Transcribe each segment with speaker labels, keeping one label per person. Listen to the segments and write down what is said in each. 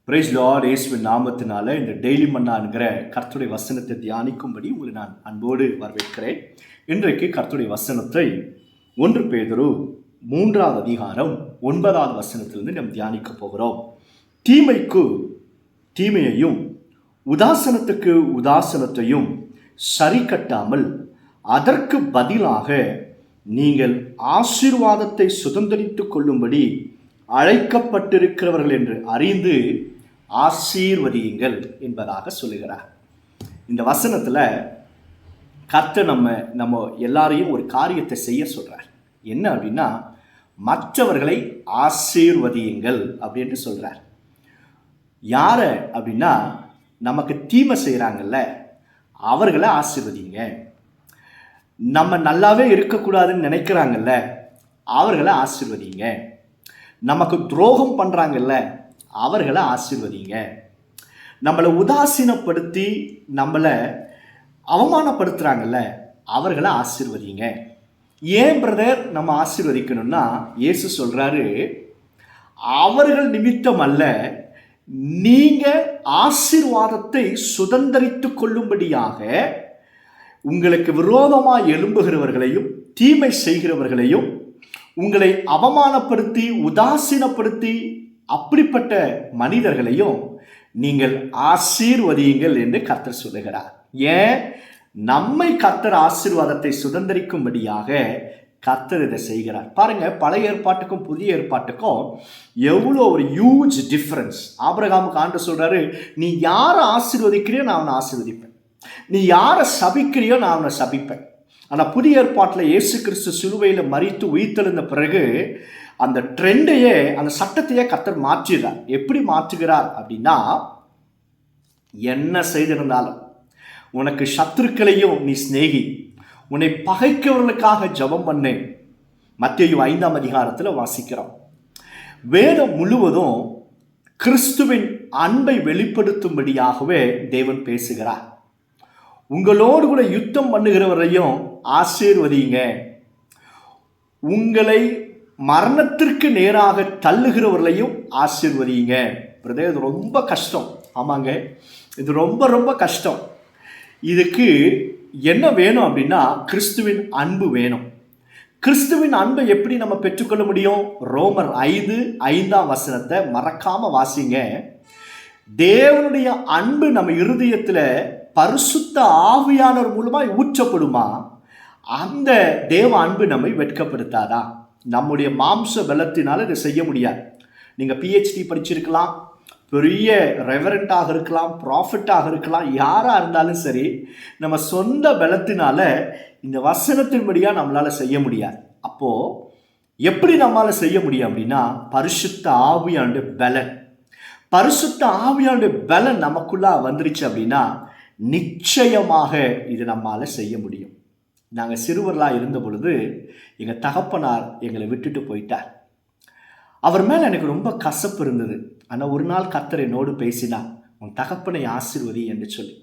Speaker 1: Price Lord. இயேசுவின் நாமத்தினால இந்த டெய்லி மன்னாங்கிற கர்த்தருடைய வசனத்தை தியானிக்கும்படி உங்களை நான் அன்போடு வரவேற்கிறேன். இன்றைக்கு கர்த்தருடைய வசனத்தை 1 பேதுரு 3வது அதிகாரம் 9வது வசனத்திலிருந்து நாம் தியானிக்க போகிறோம். தீமைக்கு தீமையையும் உதாசனத்துக்கு உதாசனத்தையும் சரி கட்டாமல் அதற்கு பதிலாக நீங்கள் ஆசீர்வாதத்தை சுதந்திரித்துக் கொள்ளும்படி அழைக்கப்பட்டிருக்கிறவர்கள் என்று அறிந்து ஆசீர்வதியுங்கள் என்பதாக சொல்லுகிறார். இந்த வசனத்தில் கர்த்தர் நம்ம எல்லாரையும் ஒரு காரியத்தை செய்ய சொல்கிறார். என்ன அப்படின்னா, மற்றவர்களை ஆசீர்வதியுங்கள் அப்படின்னு சொல்கிறார். யாரை அப்படின்னா, நமக்கு தீமை செய்கிறாங்கல்ல அவர்களை ஆசீர்வதிங்க. நம்ம நல்லாவே இருக்கக்கூடாதுன்னு நினைக்கிறாங்கல்ல அவர்களை ஆசீர்வதிங்க. நமக்கு துரோகம் பண்ணுறாங்கல்ல அவர்களை ஆசீர்வதிங்க. நம்மளை உதாசீனப்படுத்தி நம்மளை அவமானப்படுத்துகிறாங்கல்ல அவர்களை ஆசீர்வதிங்க. ஏன் பிரதர் நம்ம ஆசீர்வதிக்கணும்னா, இயேசு சொல்கிறாரு, அவர்கள் நிமித்தம் அல்ல, நீங்கள் ஆசீர்வாதத்தை சுதந்திரித்து கொள்ளும்படியாக உங்களுக்கு விரோதமாக எழும்புகிறவர்களையும் தீமை செய்கிறவர்களையும் உங்களை அவமானப்படுத்தி உதாசீனப்படுத்தி அப்படிப்பட்ட மனிதர்களையும் நீங்கள் ஆசீர்வதியுங்கள் என்று கர்த்தர் சொல்லுகிறார். ஏன்? நம்மை கர்த்தர் ஆசீர்வாதத்தை சுதந்திரிக்கும்படியாக கர்த்தர் இதை செய்கிறார். பாருங்க, பழைய ஏற்பாட்டுக்கும் புதிய ஏற்பாட்டுக்கும் எவ்வளோ ஒரு ஹியூஜ் டிஃப்ரென்ஸ். ஆபிரகாமுக்கு ஆண்டவர் சொல்றாரு, நீ யாரை ஆசீர்வதிக்கிறியோ நான் அவனை ஆசீர்வதிப்பேன், நீ யாரை சபிக்கிறியோ நான் அவனை சபிப்பேன். ஆனால் புதிய ஏற்பாட்டில் இயேசு கிறிஸ்து சிலுவையில் மரித்து உயிர்த்தெழுந்த பிறகு அந்த ட்ரெண்டையே, அந்த சட்டத்தையே கர்த்தர் மாற்றுகிறார். எப்படி மாற்றுகிறார் அப்படின்னா, என்ன செய்திருந்தாலும் உனக்கு சத்துருக்களையும் நீ சிநேகி, உன்னை பகைக்கிறவர்களுக்காக ஜெபம் பண்ணு. மத்தேயு 5ஆம் அதிகாரத்தில் வாசிக்கிறோம். வேதம் முழுவதும் கிறிஸ்துவின் அன்பை வெளிப்படுத்தும்படியாகவே தேவன் பேசுகிறார். உங்களோடு கூட யுத்தம் பண்ணுகிறவரையும் ஆசீர்வதிங்க, உங்களை மரணத்திற்கு நேராக தள்ளுகிறவர்களையும் ஆசீர்வதிங்க. பிரதேர், இது ரொம்ப கஷ்டம். ஆமாங்க, இது ரொம்ப ரொம்ப கஷ்டம். இதுக்கு என்ன வேணும் அப்படின்னா, கிறிஸ்துவின் அன்பு வேணும். கிறிஸ்துவின் அன்பை எப்படி நம்ம பெற்றுக்கொள்ள முடியும்? ரோமர் 5:5 வசனத்தை மறக்காம வாசிங்க. தேவனுடைய அன்பு நம்ம இருதயத்தில் பரிசுத்த ஆவியானவர் மூலமாய் ஊற்றப்படுமா? அந்த தேவ அன்பு நம்மை வெட்கப்படுத்தாதா? நம்முடைய மாம்ச பலத்தினால இதை செய்ய முடியாது. நீங்கள் PhD படிச்சிருக்கலாம், பெரிய ரெவரண்டாக இருக்கலாம், ப்ராஃபிட்டாக இருக்கலாம், யாராக இருந்தாலும் சரி, நம்ம சொந்த பலத்தினால இந்த வசனத்தின்படியாக நம்மளால் செய்ய முடியாது. அப்போது எப்படி நம்மளால் செய்ய முடியும் அப்படின்னா, பரிசுத்த ஆவியானுடைய பலன், பரிசுத்த ஆவியானுடைய பலன் நமக்குள்ளே வந்துருச்சு அப்படின்னா நிச்சயமாக இது நம்மால் செய்ய முடியும். நாங்கள் சிறுவர்களாக இருந்த பொழுது எங்கள் தகப்பனார் எங்களை விட்டுட்டு போயிட்டார். அவர் மேலே எனக்கு ரொம்ப கசப்பு இருந்தது. ஆனால் ஒரு நாள் கர்த்தர் என்னோடு பேசினார், உன் தகப்பனை ஆசீர்வதி என்று சொல்லி.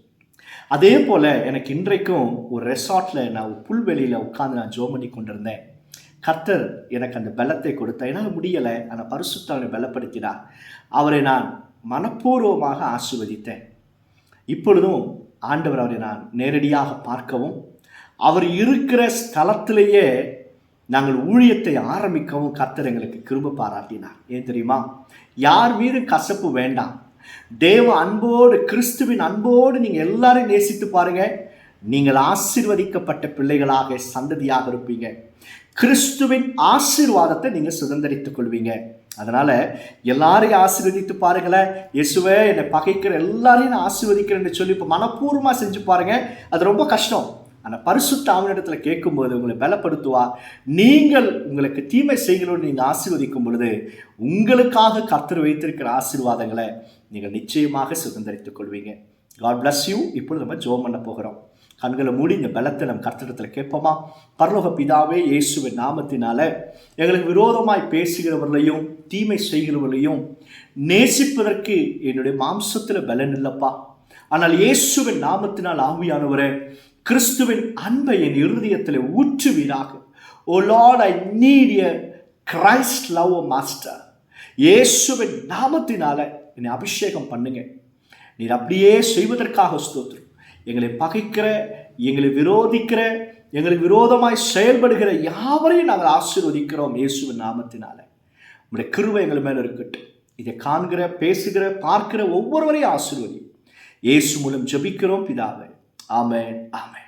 Speaker 1: அதே போல் எனக்கு இன்றைக்கும் ஒரு ரெசார்ட்டில் நான் புல்வெளியில் உட்காந்து நான் ஜெபம் பண்ணி கொண்டிருந்தேன். கர்த்தர் எனக்கு அந்த பலத்தை கொடுத்தார். என்னால் முடியலை, ஆனால் பரிசுத்தனை பலப்படுத்தினார். அவரை நான் மனப்பூர்வமாக ஆசீர்வதித்தேன். இப்பொழுதும் ஆண்டவர் அவரை நான் நேரடியாக பார்க்கவும், அவர் இருக்கிற ஸ்தலத்திலேயே நாங்கள் ஊழியத்தை ஆரம்பிக்கவும் கர்த்தர் எங்களுக்கு கிருபை பாராட்டினார். ஏன் தெரியுமா? யார் மீது கசப்பு வேண்டாம். தேவ அன்போடு, கிறிஸ்துவின் அன்போடு நீங்கள் எல்லாரையும் நேசித்து பாருங்க. நீங்கள் ஆசீர்வதிக்கப்பட்ட பிள்ளைகளாக, சந்ததியாக இருப்பீங்க. கிறிஸ்துவின் ஆசீர்வாதத்தை நீங்கள் சுதந்திரித்துக் கொள்வீங்க. அதனால் எல்லாரையும் ஆசீர்வதித்து பாருங்களேன். இயேசுவே, என்னை பகைக்கிற எல்லாரையும் நான் ஆசீர்வதிக்கிறேன்னு சொல்லி இப்போ மனப்பூர்வமாக செஞ்சு பாருங்கள். அது ரொம்ப கஷ்டம். ஆனால் பரிசுத்த ஆவியிடத்தில் கேட்கும்போது உங்களை பலப்படுத்துவா. நீங்கள் உங்களுக்கு தீமை செய்கிறோன்னு நீங்கள் ஆசீர்வதிக்கும் பொழுது உங்களுக்காக கர்த்தர் வைத்திருக்கிற ஆசீர்வாதங்களை நீங்கள் நிச்சயமாக சுதந்திரித்துக் கொள்வீங்க. God bless you. இப்பொழுது நம்ம ஜெபம் பண்ண போகிறோம். கண்களை மூடி இந்த பலத்தை நம்ம கர்த்தரிடத்தில் கேட்போமா? பரலோக பிதாவே, இயேசுவின் நாமத்தினால எங்களுக்கு விரோதமாய் பேசுகிறவர்களையும் தீமை செய்கிறவர்களையும் நேசிப்பதற்கு என்னுடைய மாம்சத்தில் பலன் இல்லைப்பா. ஆனால் இயேசுவின் நாமத்தினால் ஆவியானவரே, கிறிஸ்துவின் அன்பை என் இருதயத்தில் ஊற்றுவீராக. O Lord, I need a Christ love master. இயேசுவின் நாமத்தினால என்னை அபிஷேகம் பண்ணுங்க. நீர் அப்படியே செய்வதற்காக ஸ்தோத்திரம். எங்களை பகைக்கிற, எங்களை விரோதிக்கிற, எங்களுக்கு விரோதமாய் செயல்படுகிற யாவரையும் நாங்கள் ஆசீர்வதிக்கிறோம் இயேசுவின் நாமத்தினால. உங்களுடைய கிருபை எங்கள் மேல இருக்கட்டும். இதை காண்கிற, பேசுகிற, பார்க்கிற ஒவ்வொருவரையும் ஆசீர்வதி. இயேசு மூலம் ஜெபிக்கிறோம் பிதாவே. ஆமென், ஆமென்.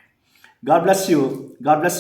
Speaker 1: God bless you. God bless you.